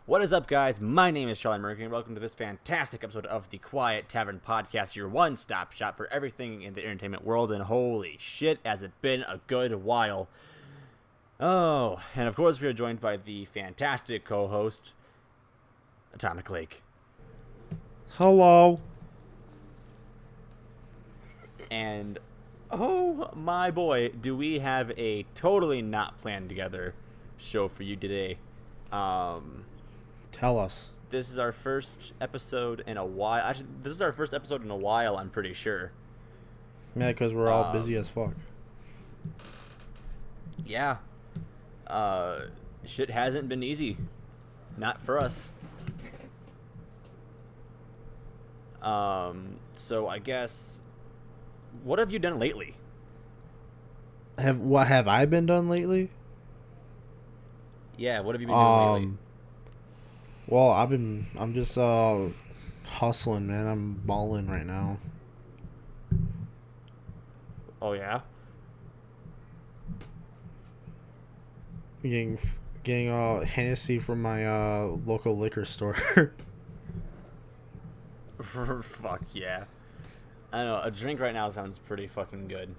What is up, guys? My name is Charlie Mercury, and welcome to this fantastic episode of the Quiet Tavern Podcast, your one-stop shop for everything in the entertainment world. And holy shit, has it been a good while. Oh, and of course we are joined by the fantastic co-host, Atomic Lake. Hello. And, oh my boy, do we have a totally not planned together show for you today. Tell us. This is our first episode in a while. Actually, this is our first episode in a while, I'm pretty sure. Yeah, because we're all busy as fuck. Yeah. Shit hasn't been easy. Not for us. So I guess, what have you done lately? What have I been done lately? Yeah, what have you been doing lately? Well, I'm just hustling, man. I'm balling right now. Oh yeah? Getting Hennessy from my local liquor store. Fuck yeah. I don't know, a drink right now sounds pretty fucking good.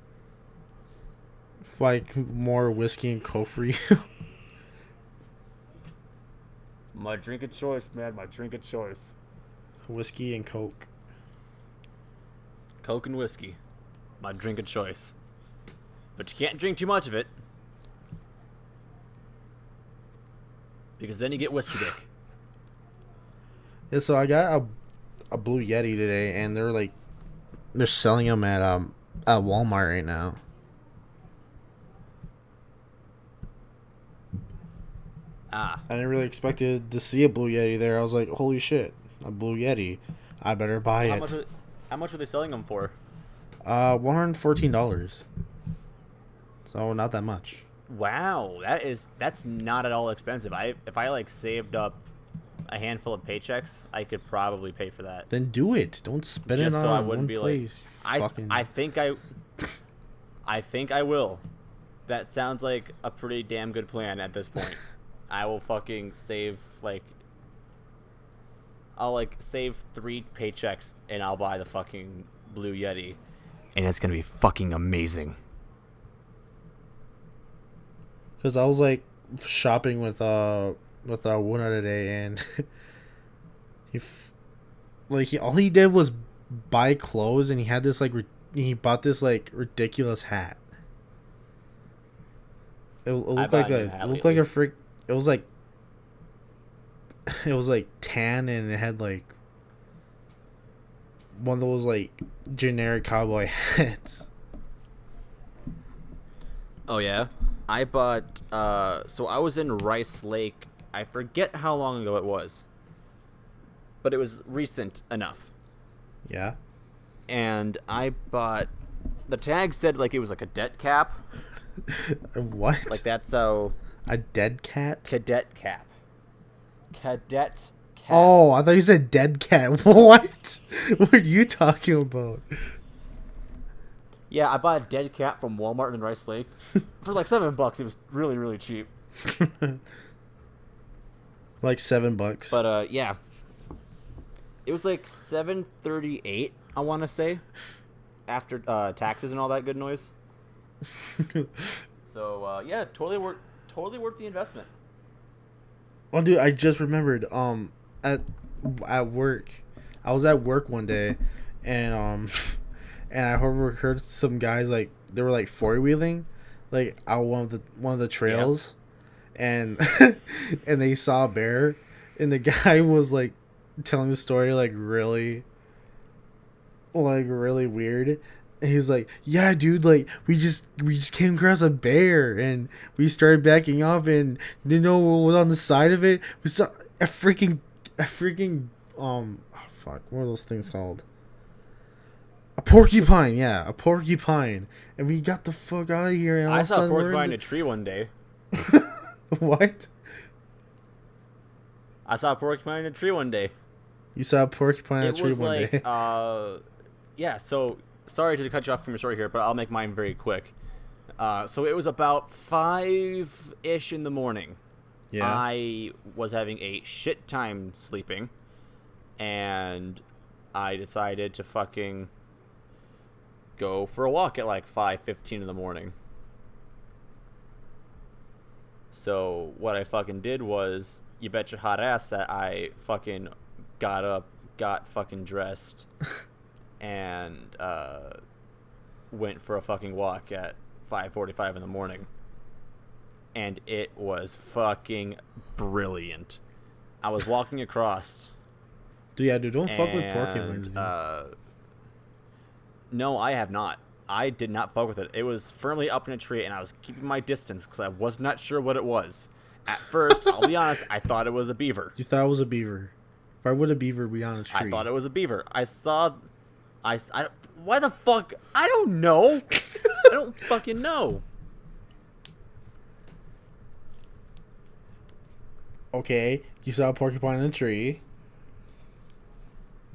Like more whiskey and coke for you. My drink of choice, man. My drink of choice. Whiskey and coke. Coke and whiskey. My drink of choice. But you can't drink too much of it, because then you get whiskey dick. Yeah, so I got a Blue Yeti today, and they're selling them at Walmart right now. Ah. I didn't really expect to see a Blue Yeti there. I was like, holy shit, a Blue Yeti. I better buy it. How much are they selling them for? $114. So not that much. Wow, that's not at all expensive. If I like saved up a handful of paychecks, I could probably pay for that. Then do it. Don't spend Just it so I on wouldn't one be place. like, I think I will. That sounds like a pretty damn good plan at this point. I will fucking save I'll save 3 paychecks and I'll buy the fucking Blue Yeti, and it's gonna be fucking amazing. Because I was shopping with Wuna today, and all he did was buy clothes, and he had this he bought this ridiculous hat. It looked like a freak. It was tan, and it had one of those generic cowboy hats. Oh yeah, I bought. So I was in Rice Lake. I forget how long ago it was, but it was recent enough. Yeah. And I bought. The tag said it was a debt cap. What? That's so. A dead cat? Cadet cap. Cadet cap. Oh, I thought you said dead cat. What? What are you talking about? Yeah, I bought a dead cat from Walmart in Rice Lake for $7. It was really, really cheap. $7. But yeah, it was $7.38. I want to say, after taxes and all that good noise. So yeah, totally worth the investment. Well, dude, I just remembered. At work, I was at work one day, and and I overheard some guys they were 4-wheeling, out one of the trails, and and they saw a bear, and the guy was telling the story really weird. And he was like, yeah, dude, we just came across a bear, and we started backing up, and didn't know what was on the side of it. We saw a freaking oh fuck, what are those things called? A porcupine, yeah, a porcupine. And we got the fuck out of here. And I saw a porcupine in a tree one day. What? I saw a porcupine in a tree one day. You saw a porcupine in a tree one day? Yeah, so... Sorry to cut you off from your story here, but I'll make mine very quick. So it was about 5-ish in the morning. Yeah. I was having a shit time sleeping, and I decided to fucking go for a walk at like 5:15 in the morning. So what I fucking did was, you bet your hot ass that I fucking got up, got fucking dressed, and went for a fucking walk at 5:45 in the morning. And it was fucking brilliant. I was walking across. Dude, yeah, dude, don't fuck with porcupines. No, I have not. I did not fuck with it. It was firmly up in a tree, and I was keeping my distance because I was not sure what it was. At first, I'll be honest, I thought it was a beaver. You thought it was a beaver? Why would a beaver be on a tree? I thought it was a beaver. Why the fuck? I don't know. I don't fucking know. Okay, you saw a porcupine in a tree.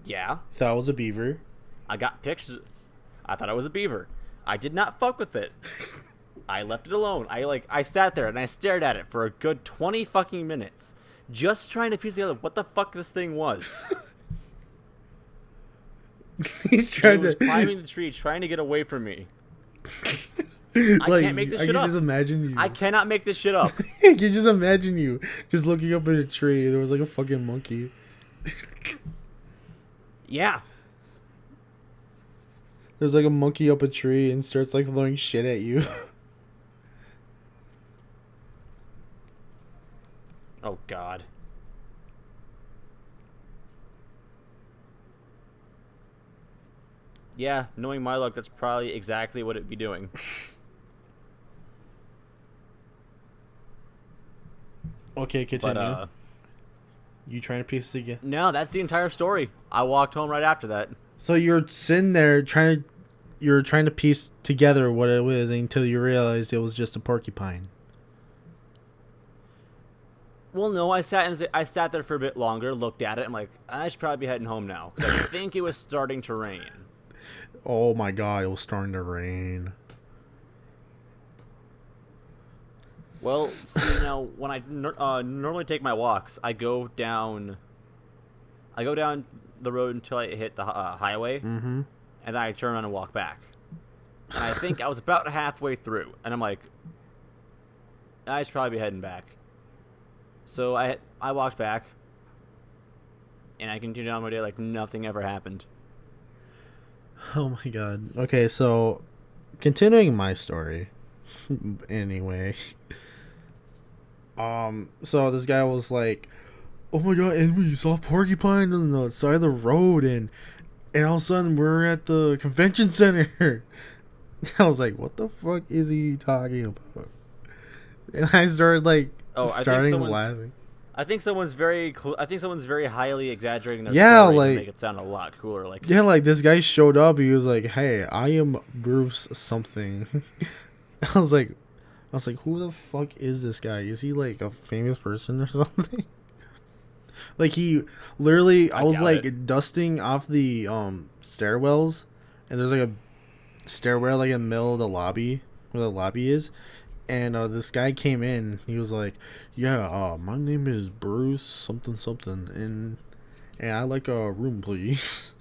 Yeah. You thought it was a beaver. I got pictures. I thought it was a beaver. I did not fuck with it. I left it alone. I sat there and I stared at it for a good 20 fucking minutes, just trying to piece together what the fuck this thing was. He's trying to climbing the tree, trying to get away from me. Like, I can't make this shit up. I can just imagine you. I cannot make this shit up. I can just imagine you just looking up at a tree. There was like a fucking monkey. Yeah. There's like a monkey up a tree and starts like throwing shit at you. Oh God. Yeah, knowing my luck, that's probably exactly what it'd be doing. Okay, continue. But, you trying to piece it together? no, that's the entire story. I walked home right after that. So you're sitting there you're trying to piece together what it was until you realized it was just a porcupine. Well, no, I sat there for a bit longer, looked at it, and I'm like, I should probably be heading home now, because I think it was starting to rain. Oh my God, it was starting to rain. Well, see, now, when I normally take my walks, I go down the road until I hit the highway, Mm-hmm. and then I turn around and walk back. And I think I was about halfway through, and I'm like, I should probably be heading back. So I walked back, and I continued on my day like nothing ever happened. Oh my God. Okay, so continuing my story. Anyway. So this guy was like, oh my God, and we saw a porcupine on the side of the road, and all of a sudden we're at the convention center. I was like, what the fuck is he talking about? And I started like laughing. I think someone's very highly exaggerating their story to make it sound a lot cooler. Like, yeah, like this guy showed up. He was like, "Hey, I am Bruce something." I was like, who the fuck is this guy? Is he like a famous person or something? Like he literally, I was like dusting off the stairwells, and there's like a stairwell like in the middle of the lobby where the lobby is. And this guy came in. He was like, "Yeah, my name is Bruce something something, and I'd like a room, please."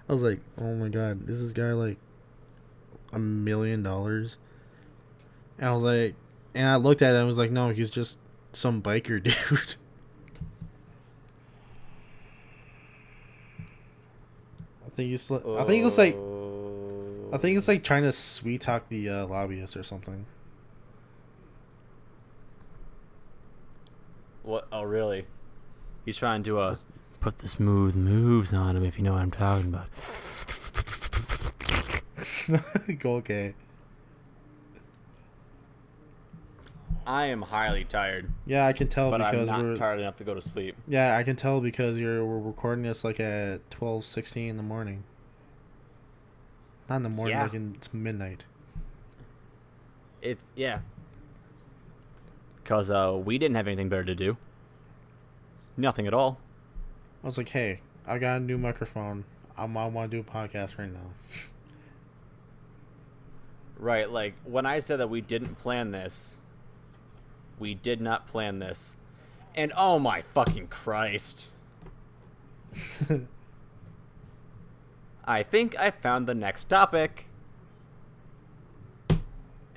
I was like, "Oh my God, this is guy like $1 million?" And I was like, and I looked at it and I was like, "No, he's just some biker dude." I think it's like trying to sweet talk the lobbyist or something. what? Oh, really? He's trying to put the smooth moves on him, if you know what I'm talking about. Okay. I am highly tired. Yeah, I can tell but because I'm not we're tired enough to go to sleep. Yeah, I can tell because we're recording this like at 12:16 in the morning. Not in the morning, Yeah. like it's midnight. It's because we didn't have anything better to do. Nothing at all. I was like, hey, I got a new microphone. I want to do a podcast right now. Right, like when I said that we didn't plan this, We did not plan this. And oh my fucking Christ. I think I found the next topic.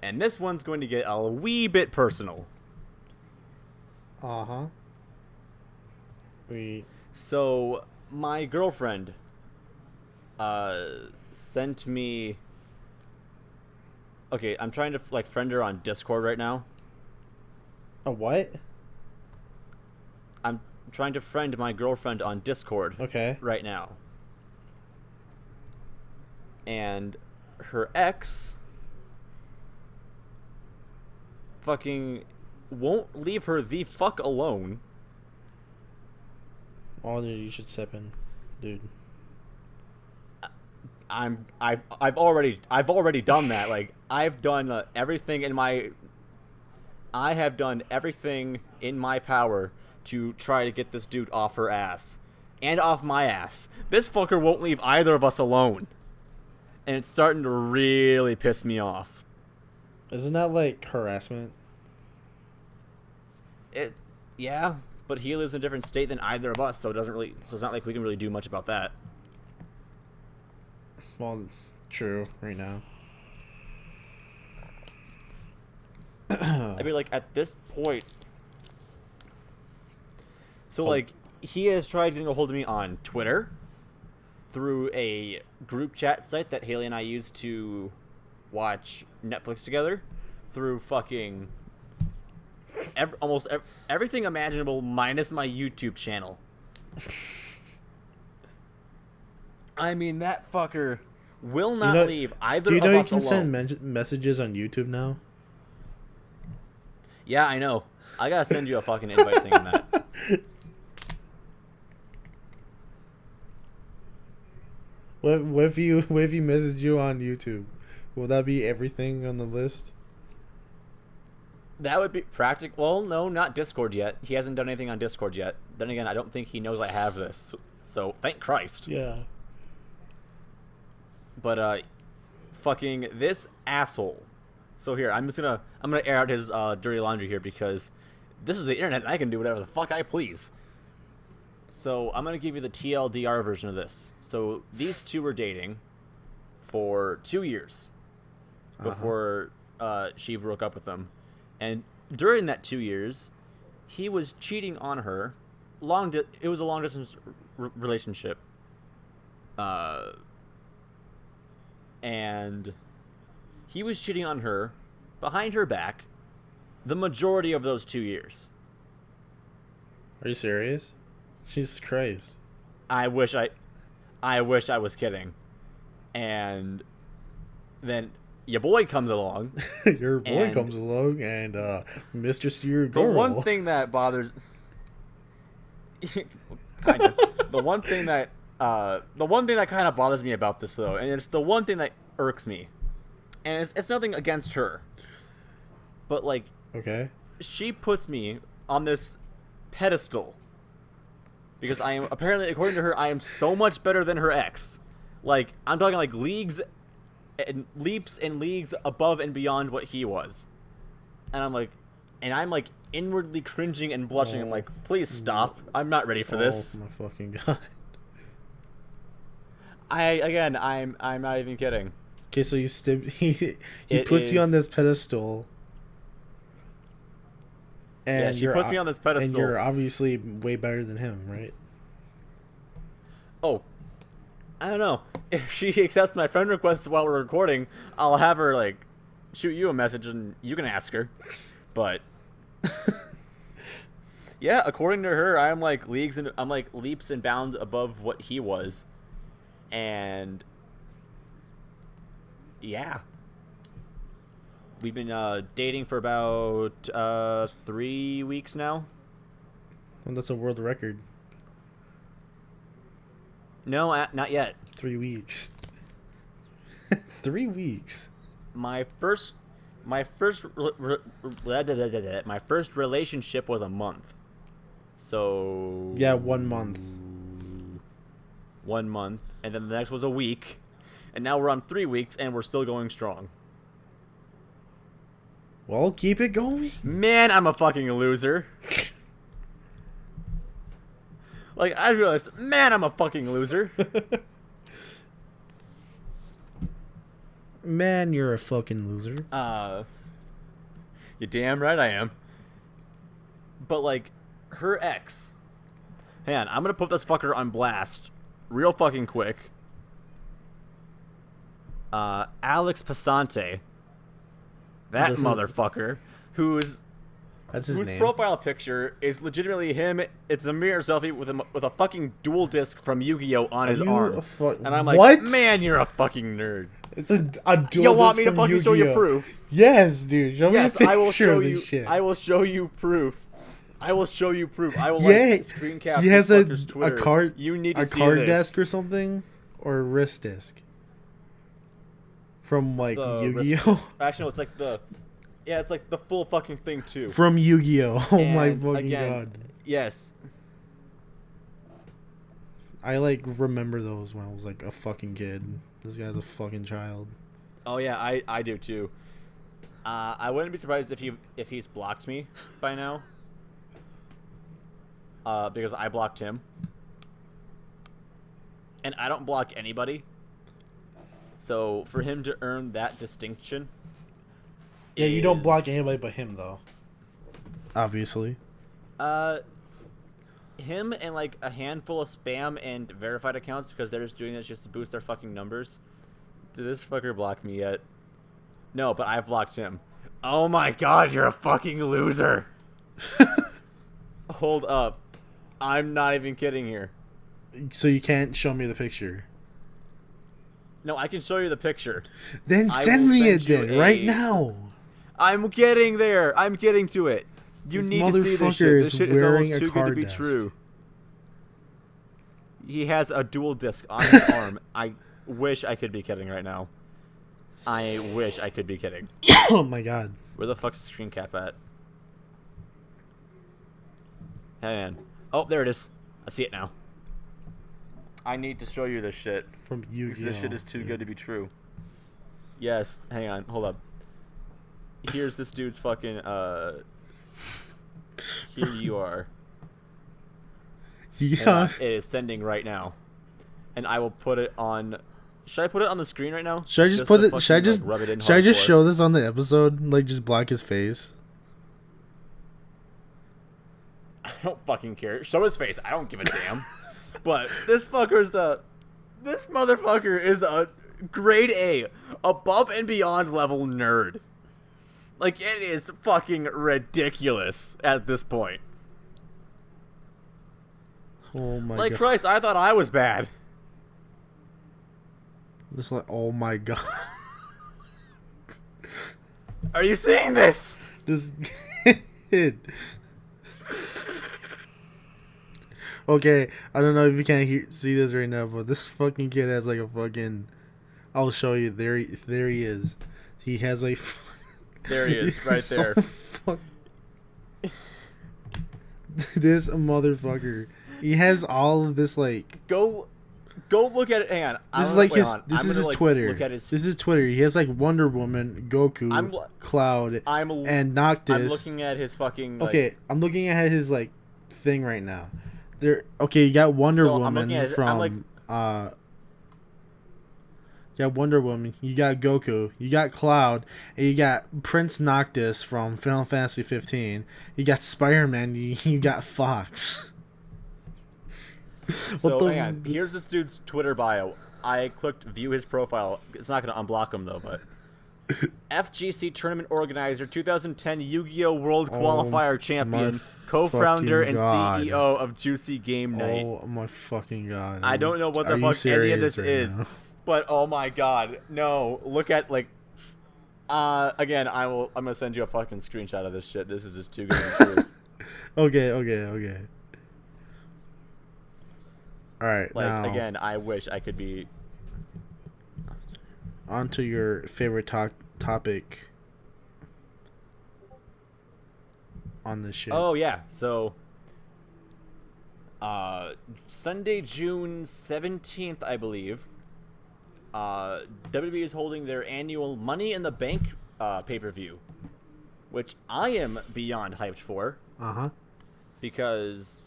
And this one's going to get a wee bit personal. Uh-huh. So, my girlfriend sent me... Okay, I'm trying to, like, friend her on Discord right now. A what? I'm trying to friend my girlfriend on Discord right now. And her ex fucking won't leave her the fuck alone. Oh, dude, you should step in, dude. I've already done that. Like, I've done everything in my... I have done everything in my power to try to get this dude off her ass. And off my ass. This fucker won't leave either of us alone. And it's starting to really piss me off. Isn't that, like, harassment? Yeah, but he lives in a different state than either of us, so it's not like we can really do much about that. Well, true, right now. I mean, like, at this point... So, like, he has tried getting a hold of me on Twitter, through a group chat site that Haley and I use to watch Netflix together, through fucking... everything imaginable minus my YouTube channel. I mean, that fucker will not leave either of us alone. Do you know you can send messages on YouTube now? Yeah, I know. I gotta send you a fucking invite thing on that. What if he messaged you on YouTube? Will that be everything on the list? That would be practical. Well, no, not Discord yet. He hasn't done anything on Discord yet. Then again, I don't think he knows I have this. So, thank Christ. Yeah. But, fucking this asshole. So here, I'm gonna air out his dirty laundry here because this is the internet and I can do whatever the fuck I please. So I'm gonna give you the TLDR version of this. So these two were dating for 2 years before she broke up with him, and during that 2 years, he was cheating on her. It was a long distance relationship, and he was cheating on her behind her back the majority of those 2 years. Are you serious? Jesus Christ. I wish I was kidding. And then your boy comes along. Your boy comes along and Mr. Steer Girl. The one thing that bothers kind of. The one thing that kind of bothers me about this though, and it's the one thing that irks me. And it's nothing against her. But like, okay. She puts me on this pedestal because I am apparently, according to her, I am so much better than her ex. Like, I'm talking like leaps and leagues above and beyond what he was. And I'm like inwardly cringing and blushing. I'm like, please stop. I'm not ready for this. Oh my fucking god. I'm not even kidding. Okay, so he puts you on this pedestal. And yeah, she puts me on this pedestal. And you're obviously way better than him, right? Oh, I don't know. If she accepts my friend requests while we're recording, I'll have her, like, shoot you a message and you can ask her. But, yeah, according to her, I'm like leaps and bounds above what he was. And, yeah. We've been dating for about 3 weeks now. Well, that's a world record. No, not yet. 3 weeks. 3 weeks. My first relationship was a month. So yeah, 1 month. 1 month, and then the next was a week, and now we're on 3 weeks, and we're still going strong. Well, keep it going. Man, I'm a fucking loser. Like, I realized, man, I'm a fucking loser. Man, you're a fucking loser. You damn right I am. But, like, her ex. Hang on, I'm gonna put this fucker on blast real fucking quick. Alex Pasante. That motherfucker, whose name. profile picture is legitimately him. It's a mirror selfie with a fucking dual disc from Yu-Gi-Oh on his arm. And I'm like, what? Man, you're a fucking nerd. It's a dual You want disc me to from fucking Yu-Gi-Oh. show you proof? Yes, dude. Show me a picture I will show of this you. shit. I will show you proof. I will show you proof. I will Yeah, screen cap he this has fucker's a Twitter. card. You need to a see card this. desk or something, or a wrist disc from like Yu-Gi-Oh. Actually, no, it's like the. Yeah, it's like the full fucking thing too. From Yu-Gi-Oh. Oh And my fucking again, god. Yes. I like remember those when I was like a fucking kid. This guy's a fucking child. Oh yeah, I do too. I wouldn't be surprised if he's blocked me by now. Because I blocked him. And I don't block anybody. So for him to earn that distinction. Yeah, you don't block anybody but him though. Obviously. Him and like a handful of spam and verified accounts because they're just doing this just to boost their fucking numbers. Did this fucker block me yet? No, but I've blocked him. Oh my god, you're a fucking loser. Hold up. I'm not even kidding here. So you can't show me the picture. No, I can show you the picture. Then send me it then, right now. I'm getting there. I'm getting to it. You need to see this shit. This shit is almost too good to be true. He has a dual disc on his arm. I wish I could be kidding right now. I wish I could be kidding. Oh my god. Where the fuck's the screen cap at? Hang on. Oh, there it is. I see it now. I need to show you this shit. From Yu-Gi-Oh. This shit is too good to be true. Yes. Hang on. Hold up. Here's this dude's fucking, Here you are. Yeah. It is sending right now. And I will put it on... Should I put it on the screen right now? Should I just put it... Fucking, should I just... rub it in should I just hardcore? show this on the episode? Like, just block his face? I don't fucking care. Show his face. I don't give a damn. But this fucker's the... This motherfucker is a grade A, above and beyond level nerd. Like, it is fucking ridiculous at this point. Oh my god. Like, Christ, I thought I was bad. This like, oh my god. Are you seeing this? This kid. Okay, I don't know if you can't see this right now, but this fucking kid has like a fucking... I'll show you. There he is. He has like... There he is, right there. This motherfucker. He has all of this like... Go look at it. Hang on. This is like his... on. This I'm is gonna, his like, Twitter. Look at his... This is Twitter. He has like Wonder Woman, Goku, Cloud, and Noctis. I'm looking at his fucking... Like, okay, I'm looking at his like thing right now. There. Okay, you got Wonder Woman from... You got Wonder Woman, you got Goku, you got Cloud, and you got Prince Noctis from Final Fantasy 15. You got Spider-Man, you got Fox. So, hang on. Here's this dude's Twitter bio. I clicked view his profile. It's not going to unblock him, though, but... FGC Tournament Organizer, 2010 Yu-Gi-Oh! World Qualifier Champion, co-founder and CEO of Juicy Game Night. Oh my fucking god. I don't know what the fuck any of this is. But oh my god, no! Look at like, again, I'm gonna send you a fucking screenshot of this shit. This is just too good to be true. Okay. All right, like now, again, I wish I could be. On to your favorite topic on this shit. Oh yeah, so. Sunday, June 17th, I believe. WWE is holding their annual Money in the Bank pay-per-view. which I am beyond hyped for. Uh-huh. Because,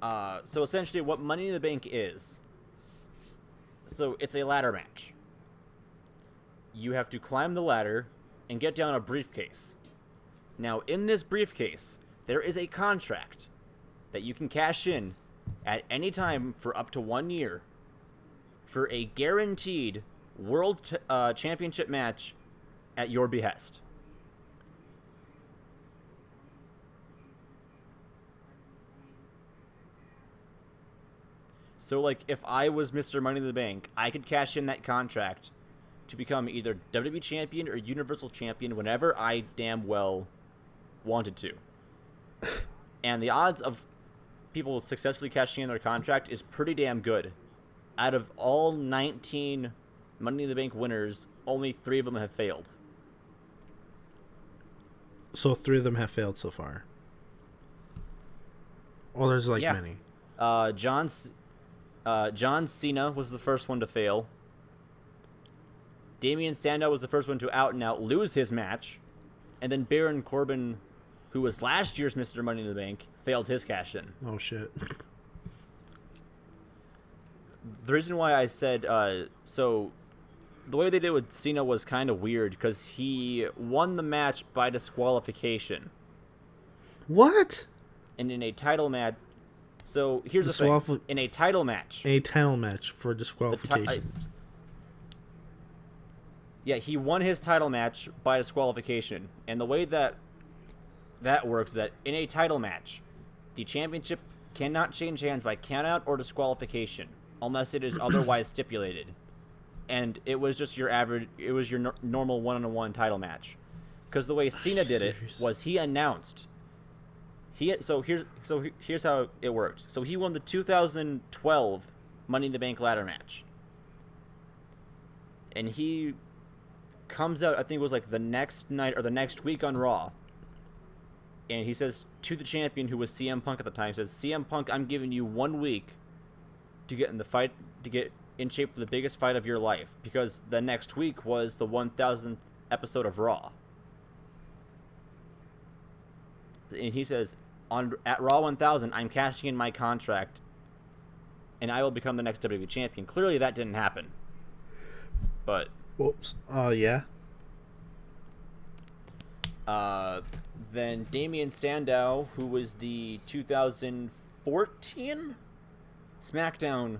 so essentially what Money in the Bank is, so it's a ladder match. You have to climb the ladder and get down a briefcase. Now, in this briefcase, there is a contract that you can cash in at any time for up to 1 year for a guaranteed world championship match at your behest. So, like, if I was Mr. Money in the Bank, I could cash in that contract to become either WWE Champion or Universal Champion whenever I damn well wanted to. And the odds of people successfully cashing in their contract is pretty damn good. Out of all 19 Money in the Bank winners, only 3 of them have failed. So 3 of them have failed so far. Well, there's like many. John Cena was the first one to fail. Damian Sandow was the first one to out and out lose his match. And then Baron Corbin, who was last year's Mr. Money in the Bank, failed his cash in. Oh, shit. The reason why I said, so the way they did with Cena was kind of weird because he won the match by disqualification. What? And in a title match, so here's the thing. In a title match. A title match for disqualification. Yeah, he won his title match by disqualification. And the way that works is that in a title match, the championship cannot change hands by countout or disqualification unless it is otherwise stipulated. And it was just your average, it was your normal one-on-one title match. Because the way Cena did it was he announced. So here's how it worked. So he won the 2012 Money in the Bank ladder match. And he comes out, I think it was like the next night or the next week on Raw. And he says to the champion, who was CM Punk at the time, says, CM Punk, I'm giving you 1 week to get in the fight, to get in shape for the biggest fight of your life. Because the next week was the 1000th episode of Raw. And he says, at Raw 1000, I'm cashing in my contract, and I will become the next WWE champion. Clearly, that didn't happen. But whoops. Yeah. Then Damian Sandow, who was the 2014 SmackDown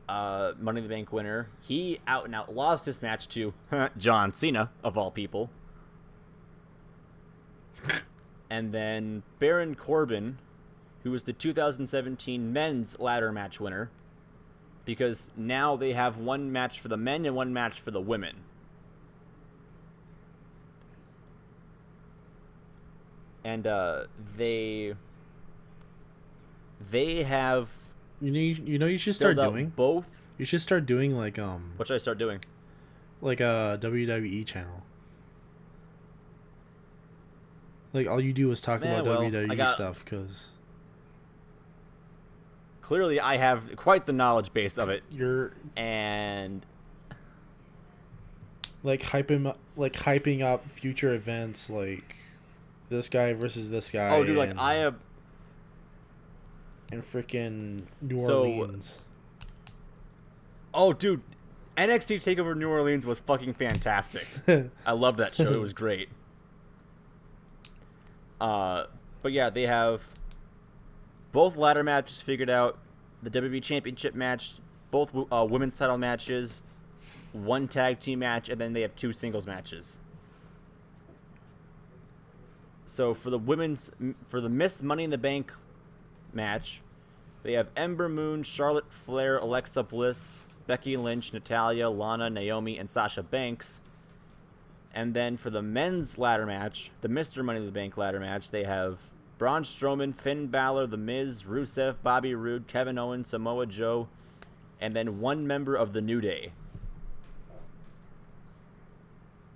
Money in the Bank winner, he out and out lost his match to John Cena, of all people. And then Baron Corbin, who was the 2017 men's ladder match winner, because now they have 1 match for the men and 1 match for the women. And they have you should start doing both. You should start doing like What should I start doing? Like a WWE channel. Like all you do is talk about WWE stuff, because clearly I have quite the knowledge base of it. And like hyping up future events, like this guy versus this guy. Oh, dude, like I have. And freaking New Orleans. Oh, dude, NXT TakeOver New Orleans was fucking fantastic. I loved that show. It was great. But yeah, they have both ladder matches figured out, the WWE Championship match, both women's title matches, 1 tag team match, and then they have 2 singles matches. So for the Miss Money in the Bank match, they have Ember Moon, Charlotte Flair, Alexa Bliss, Becky Lynch, Natalya, Lana, Naomi, and Sasha Banks. And then for the men's ladder match, the Mr. Money in the Bank ladder match, they have Braun Strowman, Finn Balor, The Miz, Rusev, Bobby Roode, Kevin Owens, Samoa Joe, and then 1 member of the New Day,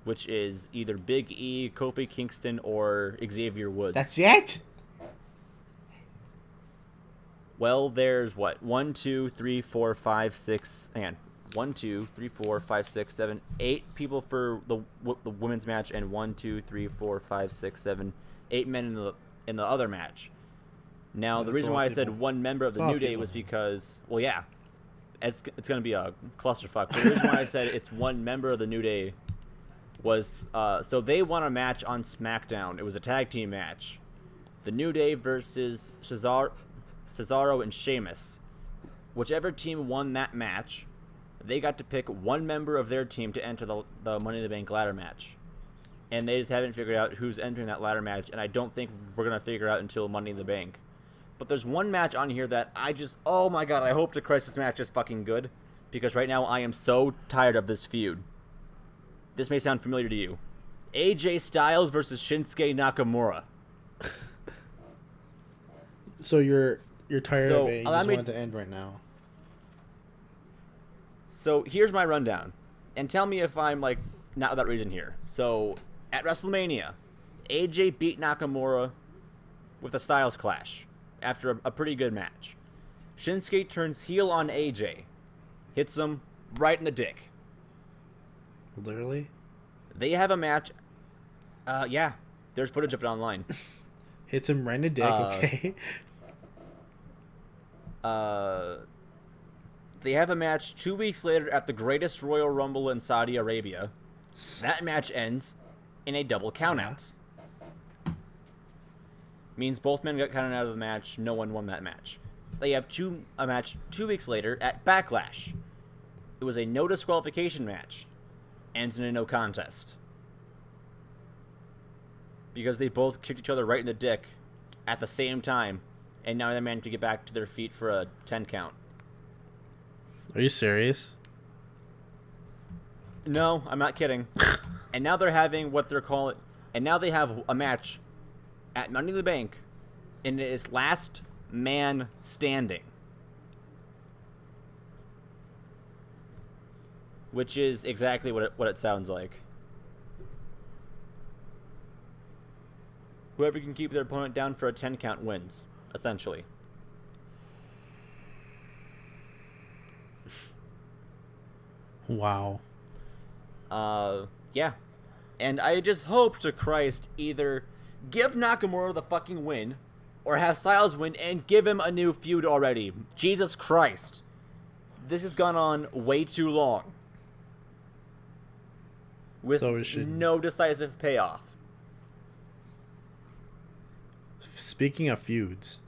which is either Big E, Kofi Kingston, or Xavier Woods. That's it? Well, there's what? 1, 2, 3, 4, 5, 6. Hang on. 1, 2, 3, 4, 5, 6, 7, 8 people for the women's match, and 1, 2, 3, 4, 5, 6, 7, 8 men in the other match. Now, Yeah, the reason why I said one member of That's a the lot New of Day people. was because, well, yeah, it's going to be a clusterfuck. But the reason why I said it's one member of the New Day was so they won a match on SmackDown. It was a tag team match. The New Day versus Cesaro and Sheamus. Whichever team won that match, they got to pick one member of their team to enter the Money in the Bank ladder match. And they just haven't figured out who's entering that ladder match, and I don't think we're going to figure out until Money in the Bank. But there's one match on here that oh my god, I hope to Christ this match is fucking good. Because right now I am so tired of this feud. This may sound familiar to you. AJ Styles versus Shinsuke Nakamura. So you're tired So, of it. You allow just me- want it to end right now. So here's my rundown. And tell me if I'm like not without reason here. So at WrestleMania, AJ beat Nakamura with a Styles Clash after a pretty good match. Shinsuke turns heel on AJ. Hits him right in the dick. Literally. They have a match. Yeah. There's footage of it online. Hits him right in the dick. Okay. They have a match 2 weeks later at the Greatest Royal Rumble in Saudi Arabia. That match ends in a double countout. Means both men got counted out of the match. No one won that match. They have a match 2 weeks later at Backlash. It was a no disqualification match. Ends in a no contest. Because they both kicked each other right in the dick at the same time, and now they managed to get back to their feet for a 10 count. Are you serious? No, I'm not kidding. And now they're having what they're calling, and now they have a match at Money in the Bank, and it is last man standing. Which is exactly what it sounds like. Whoever can keep their opponent down for a 10 count wins, essentially. Wow. Yeah. And I just hope to Christ either give Nakamura the fucking win or have Styles win and give him a new feud already. Jesus Christ. This has gone on way too long. With So we should- no decisive payoff. Speaking of feuds,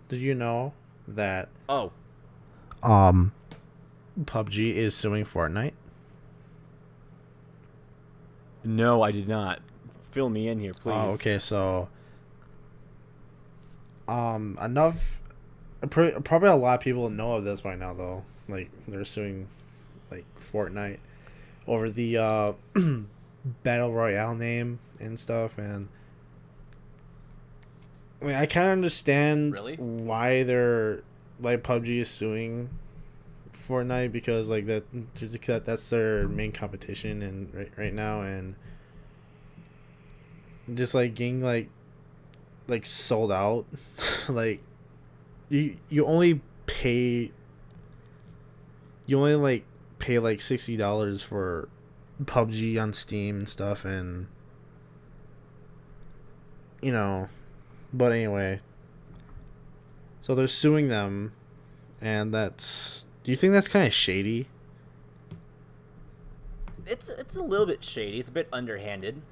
did you know that Oh, PUBG is suing Fortnite? no, I did not. Fill me in here, please. Oh, okay, so enough probably a lot of people know of this by now though. Like they're suing like Fortnite over the Battle Royale name and stuff, and I mean I kind of understand Really? why they're like PUBG is suing Fortnite because like that's their main competition and right now, and just like getting like sold out. Like you only pay like $60 for PUBG on Steam and stuff, and you know, but anyway, so they're suing them, and do you think that's kind of shady? It's a little bit shady. It's a bit underhanded.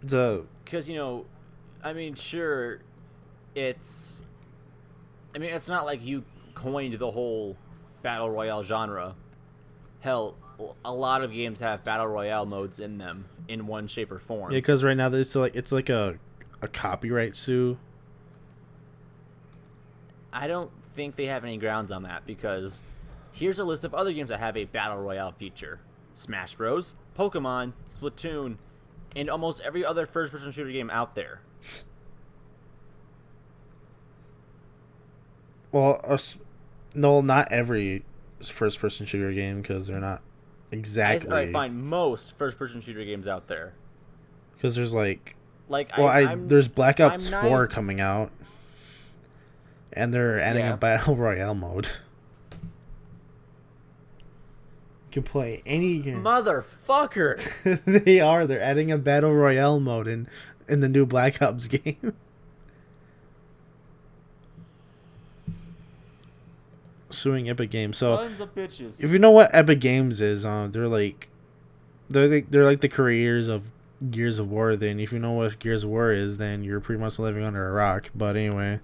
It's a Because, you know, I mean, sure, it's not like you coined the whole Battle Royale genre. Hell, a lot of games have Battle Royale modes in them in one shape or form. yeah, because right now it's like a copyright sue. I don't think they have any grounds on that, because here's a list of other games that have a Battle Royale feature. Smash Bros, Pokemon, Splatoon, and almost every other first-person shooter game out there. Well, no, not every first-person shooter game, because they're not exactly. Alright, fine, most first-person shooter games out there. Because there's like, Like, there's Black Ops I'm 4 not- coming out, and they're adding Yeah. a battle royale mode. can play any game. Motherfucker! They are. They're adding a battle royale mode in the new Black Ops game. Suing Epic Games. So Sons of bitches. if you know what Epic Games is, they're like the creators of Gears of War. Then if you know what Gears of War is, then you're pretty much living under a rock. But anyway,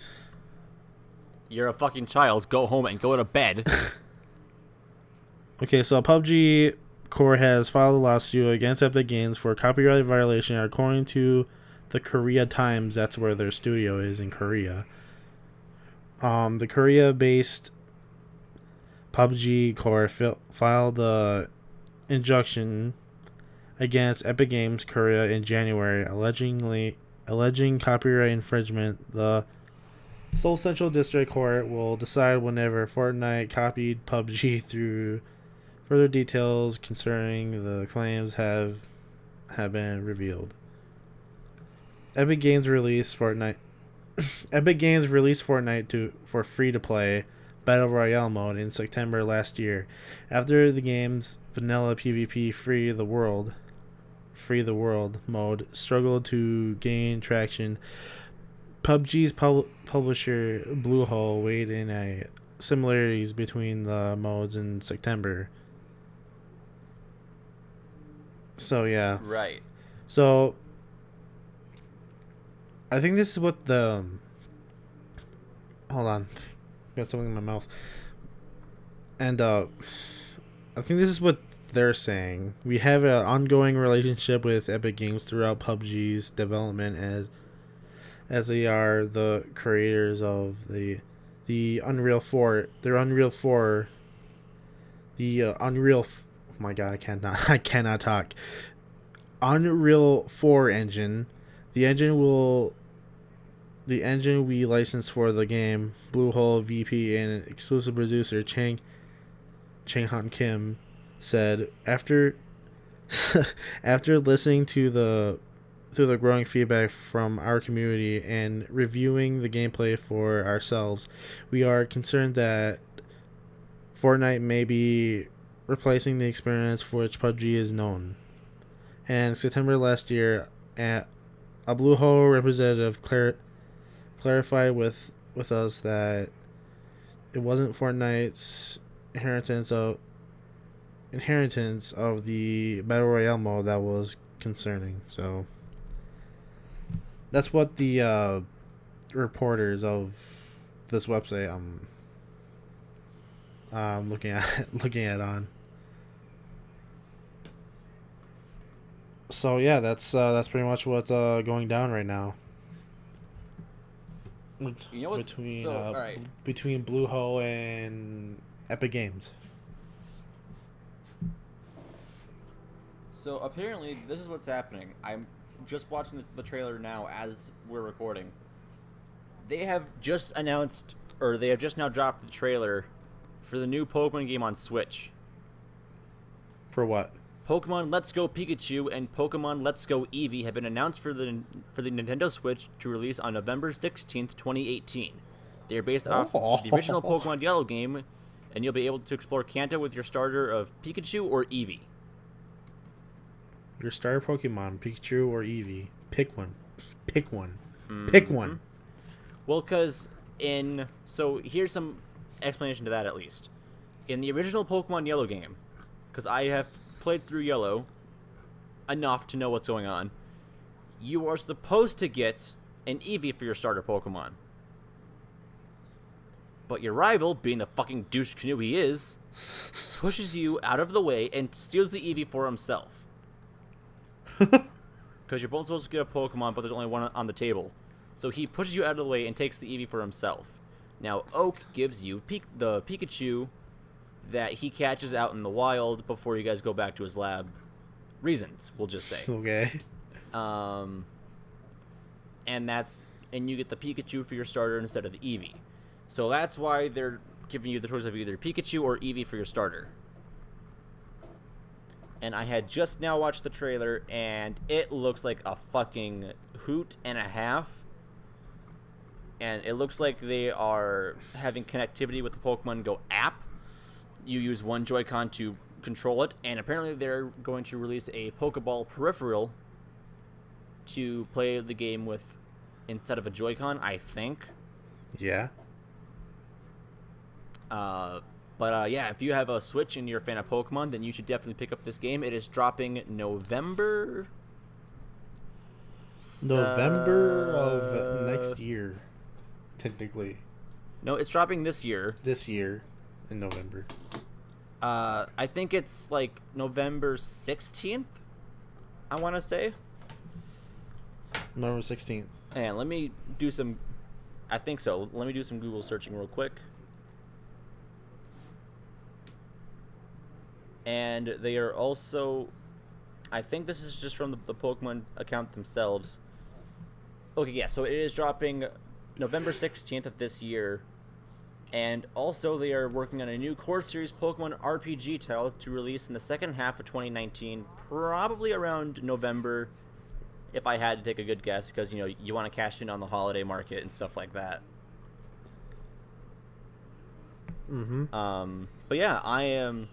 You're a fucking child. Go home and go to bed. okay. So PUBG Core has filed a lawsuit against Epic Games for copyright violation, according to the Korea Times. That's where their studio is, in Korea. The Korea-based PUBG Core filed the injunction against Epic Games Korea in January, alleging copyright infringement. The Seoul Central District Court will decide whenever Fortnite copied PUBG. Through further details concerning the claims have been revealed. Epic Games released Fortnite. Epic Games released Fortnite for free to play Battle Royale mode in September last year. After the game's vanilla PvP Free the World mode struggled to gain traction, PUBG's publisher Bluehole weighed in similarities between the modes in September. So yeah. Right. So I think this is what the hold on. Got something in my mouth. And I think this is what they're saying. We have an ongoing relationship with Epic Games throughout PUBG's development as they are the creators of the Unreal 4. Their Unreal 4 oh my god, I cannot talk. Unreal 4 engine. The engine we licensed for the game. Bluehole VP and exclusive producer Chang Han Kim said after listening to the growing feedback from our community and reviewing the gameplay for ourselves, we are concerned that Fortnite may be replacing the experience for which PUBG is known. And September last year, a Bluehole representative clarified with us that it wasn't Fortnite's inheritance of the Battle Royale mode that was concerning. So that's what the reporters of this website looking at on. So yeah, that's pretty much what's going down right now. You know what's between all right. between Bluehole and Epic Games. So apparently, this is what's happening. I'm just watching the trailer now as we're recording. They have just announced, or they have just now dropped the trailer for the new Pokemon game on Switch. For what? Pokemon Let's Go Pikachu and Pokemon Let's Go Eevee have been announced for the Nintendo Switch to release on November 16th, 2018. They are based off the original Pokemon Yellow game, and you'll be able to explore Kanto with your starter of Pikachu or Eevee. Your starter Pokemon, Pikachu or Eevee. Pick one. Pick one. Mm-hmm. Pick one. Well, so here's some explanation to that at least. In the original Pokemon Yellow game, because I have played through Yellow enough to know what's going on, you are supposed to get an Eevee for your starter Pokemon. But your rival, being the fucking douche canoe he is, pushes you out of the way and steals the Eevee for himself. Because you're both supposed to get a Pokemon, but there's only one on the table. So he pushes you out of the way and takes the Eevee for himself. Now, Oak gives you the Pikachu that he catches out in the wild before you guys go back to his lab. Reasons, we'll just say. Okay. And you get the Pikachu for your starter instead of the Eevee. So that's why they're giving you the choice of either Pikachu or Eevee for your starter. And I had just now watched the trailer, and it looks like a fucking hoot and a half. And it looks like they are having connectivity with the Pokemon Go app. You use one Joy-Con to control it, and apparently they're going to release a Pokeball peripheral to play the game with instead of a Joy-Con, I think. Yeah. Yeah, if you have a Switch and you're a fan of Pokemon, then you should definitely pick up this game. It is dropping November of next year, technically. No, it's dropping this year. This year, in November. I think it's like November 16th, I want to say. November 16th. And let me do some... I think so. Let me do some Google searching real quick. And they are also... I think this is just from the Pokemon account themselves. Okay, yeah, so it is dropping November 16th of this year. And also they are working on a new core series Pokemon RPG title to release in the second half of 2019, probably around November, if I had to take a good guess, because, you know, you want to cash in on the holiday market and stuff like that. Mm-hmm. But yeah, I am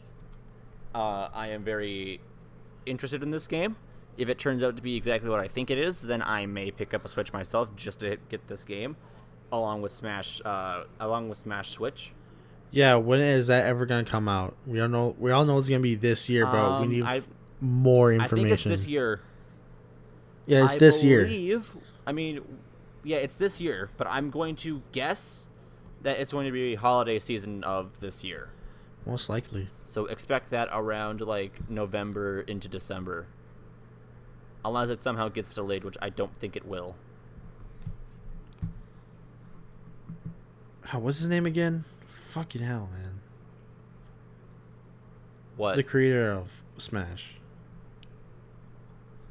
very interested in this game. If it turns out to be exactly what I think it is, then I may pick up a Switch myself just to get this game, along with Smash Switch. Yeah, when is that ever gonna come out? We all know it's gonna be this year, but we need more information. I think it's this year. Yeah, it's this year. Yeah, it's this year, but I'm going to guess that it's going to be holiday season of this year. Most likely. So expect that around like November into December. Unless it somehow gets delayed, which I don't think it will. What's his name again? Fucking hell, man. What? The creator of Smash.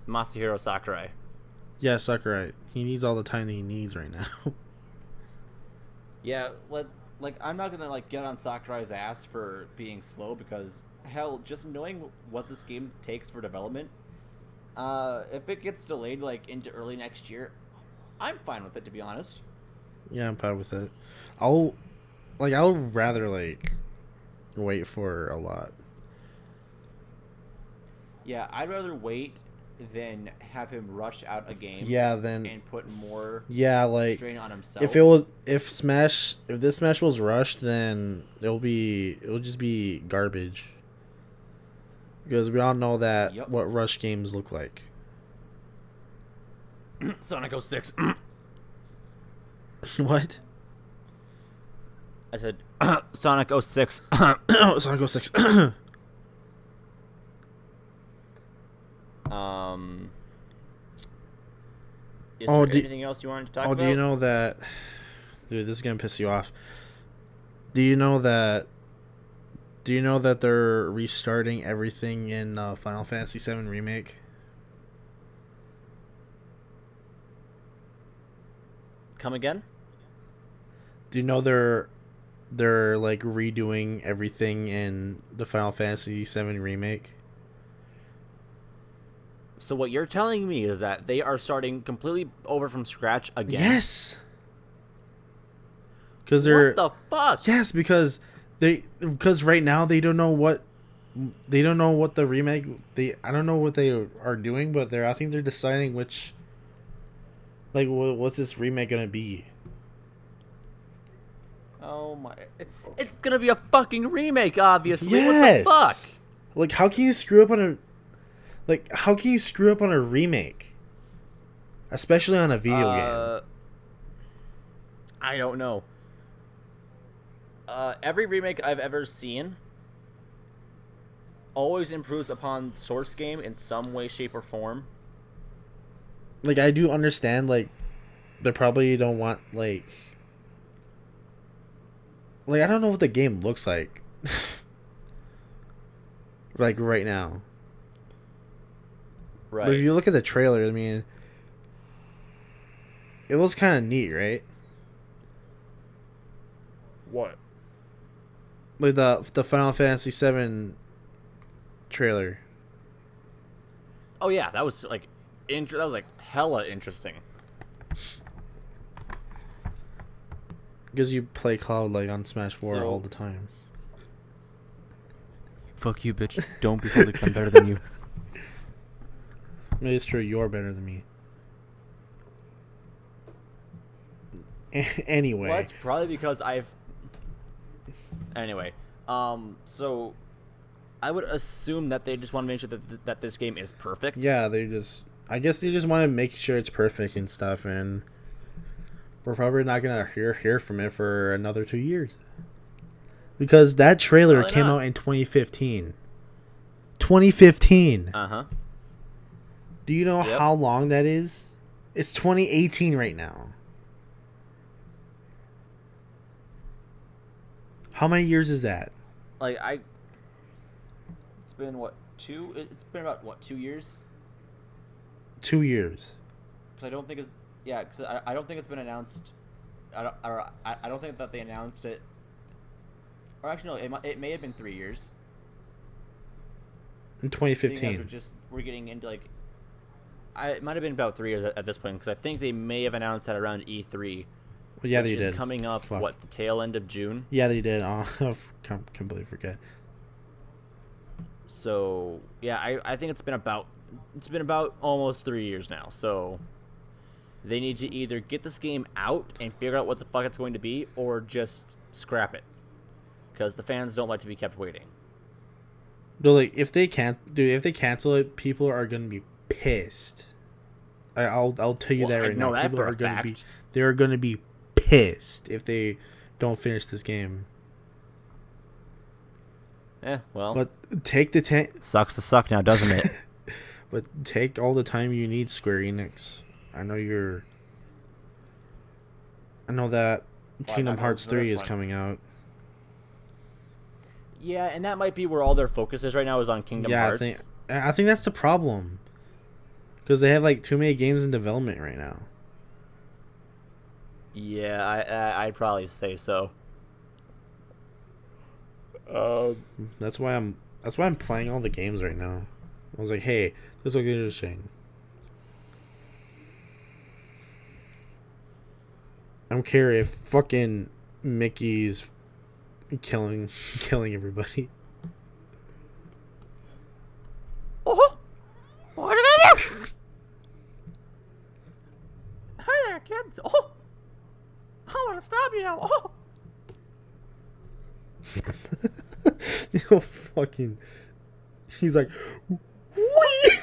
Masahiro Sakurai. Yeah, Sakurai. He needs all the time that he needs right now. Yeah, I'm not gonna get on Sakurai's ass for being slow, because hell, just knowing what this game takes for development, if it gets delayed into early next year, I'm fine with it, to be honest. Yeah, I'm fine with it. I'll rather wait for a lot. Yeah, I'd rather wait than have him rush out a game. Yeah, then and put more strain on himself. If this Smash was rushed, then it'll just be garbage. Because we all know that what rush games look like. Sonic 06. What? I said Sonic 06. Sonic 06. Is there anything else you wanted to talk about? Do you know that... Dude, this is going to piss you off. Do you know that they're restarting everything in Final Fantasy VII Remake? Come again? Do you know they're redoing everything in the Final Fantasy VII Remake? So what you're telling me is that they are starting completely over from scratch again? Yes. What the fuck? Yes, because right now they don't know what the remake I don't know what they are doing, but I think they're deciding which what's this remake gonna be. Oh my! It's gonna be a fucking remake, obviously. Yes. What the fuck? How can you screw up on a remake, especially on a video game? I don't know. Every remake I've ever seen always improves upon source game in some way, shape, or form. I do understand, they probably don't want, I don't know what the game looks like. Right now. Right. But if you look at the trailer, I mean, it looks kind of neat, right? What? The Final Fantasy VII trailer. Oh yeah, that was that was hella interesting. Because you play Cloud on Smash 4 all the time. Fuck you, bitch. Don't be salty because I'm better than you. It's true, you're better than me. Anyway. Well, it's probably because Anyway, so I would assume that they just want to make sure that this game is perfect. Yeah, I guess they just want to make sure it's perfect and stuff, and we're probably not gonna hear from it for another 2 years. Because that trailer came out in 2015. 2015. Uh-huh. Do you know how long that is? It's 2018 right now. How many years is that? It's been what, 2? It's been about 2 years. 2 years. Because I don't think I don't think it's been announced. I don't think that they announced it. Or actually, no, it may have been 3 years. In 2015. We're getting into it might have been about 3 years at this point, because I think they may have announced that around E3. Well, yeah, which they is did. Coming up, the tail end of June? Yeah, they did. I completely forget. So, yeah, I think it's been about almost 3 years now. So, they need to either get this game out and figure out what the fuck it's going to be, or just scrap it. Because the fans don't like to be kept waiting. No, if they cancel it, people are gonna be pissed. I'll tell you that right now. People are gonna be. They're gonna be pissed if they don't finish this game. Yeah, well. But take the time. Sucks to suck now, doesn't it? But take all the time you need, Square Enix. I know that Kingdom Hearts 3 is coming out. Yeah, and that might be where all their focus is right now, is on Kingdom Hearts. I think that's the problem. Because they have too many games in development right now. Yeah, I'd probably say so. That's why I'm playing all the games right now. I was like, hey, this looks interesting. I don't care if fucking Mickey's killing everybody. Oh, what did I do? Hi there, kids. Oh, I want to stop you now. Oh. Fucking. He's like, wee!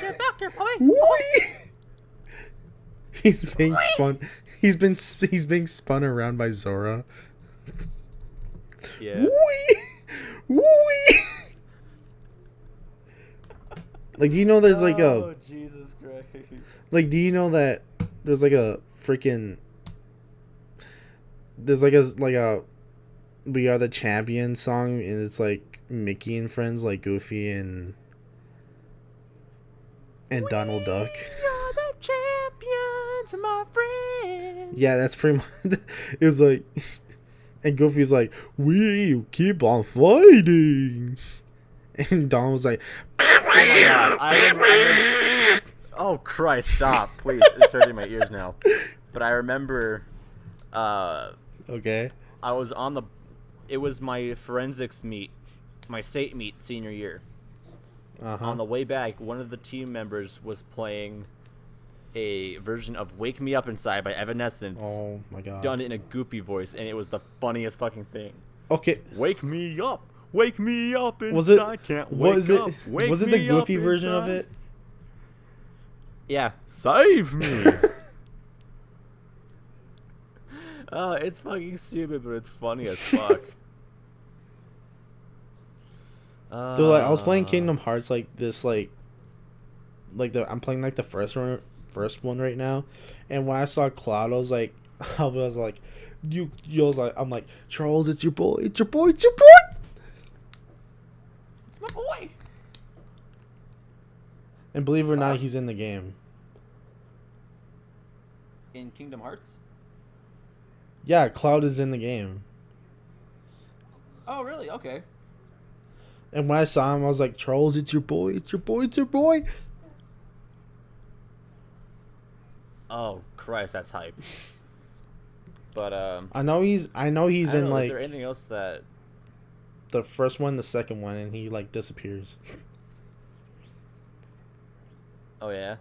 Get back here, boy. Wee! He's being spun. He's being spun around by Zora. Yeah. Wee! Wee! Do you know there's Oh, Jesus Christ. Do you know that there's a freaking. There's a We Are the Champion song, and it's Mickey and friends, Goofy and Donald Duck. We are the champions, my friends. Yeah, that's pretty much. It was and Goofy's we keep on fighting, and Donald was like, oh my God, oh Christ, stop, please! It's hurting my ears now. But I remember, okay, I was it was my forensics meet, my state meet senior year. On the way back, one of the team members was playing a version of "Wake Me Up Inside" by Evanescence. Oh my God! Done in a Goofy voice, and it was the funniest fucking thing. Okay. Wake me up inside. Was it? Can't wake up. Wake was it the Goofy version of it? Yeah. Save me. It's fucking stupid, but it's funny as fuck. Dude, I was playing Kingdom Hearts I'm playing the first one right now, and when I saw Cloud, I was like, I'm like, Charles, it's your boy, it's your boy. It's my boy. And believe it or not, he's in the game. In Kingdom Hearts? Yeah, Cloud is in the game. Oh, really? Okay. And when I saw him, I was like, Charles, it's your boy, it's your boy, it's your boy. Oh, Christ, that's hype. But, I know he's in Is there anything else that... the first one, the second one, and he like disappears. Oh yeah.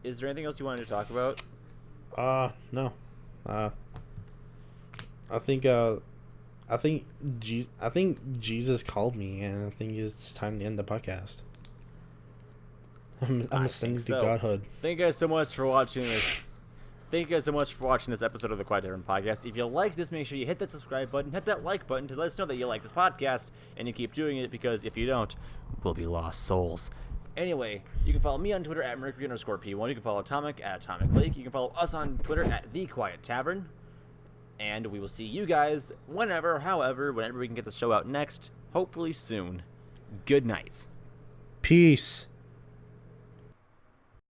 Is there anything else you wanted to talk about? No. I think I think Jesus called me, and I think it's time to end the podcast. I'm ascending to godhood. Thank you guys so much for watching this. Thank you guys so much for watching this episode of the Quiet Tavern podcast. If you like this, make sure you hit that subscribe button, hit that like button to let us know that you like this podcast, and you keep doing it, because if you don't, we'll be lost souls. Anyway, you can follow me on Twitter at Mercury_P1. You can follow Atomic at Atomic Lake. You can follow us on Twitter at The Quiet Tavern. And we will see you guys whenever we can get the show out next, hopefully soon. Good night. Peace.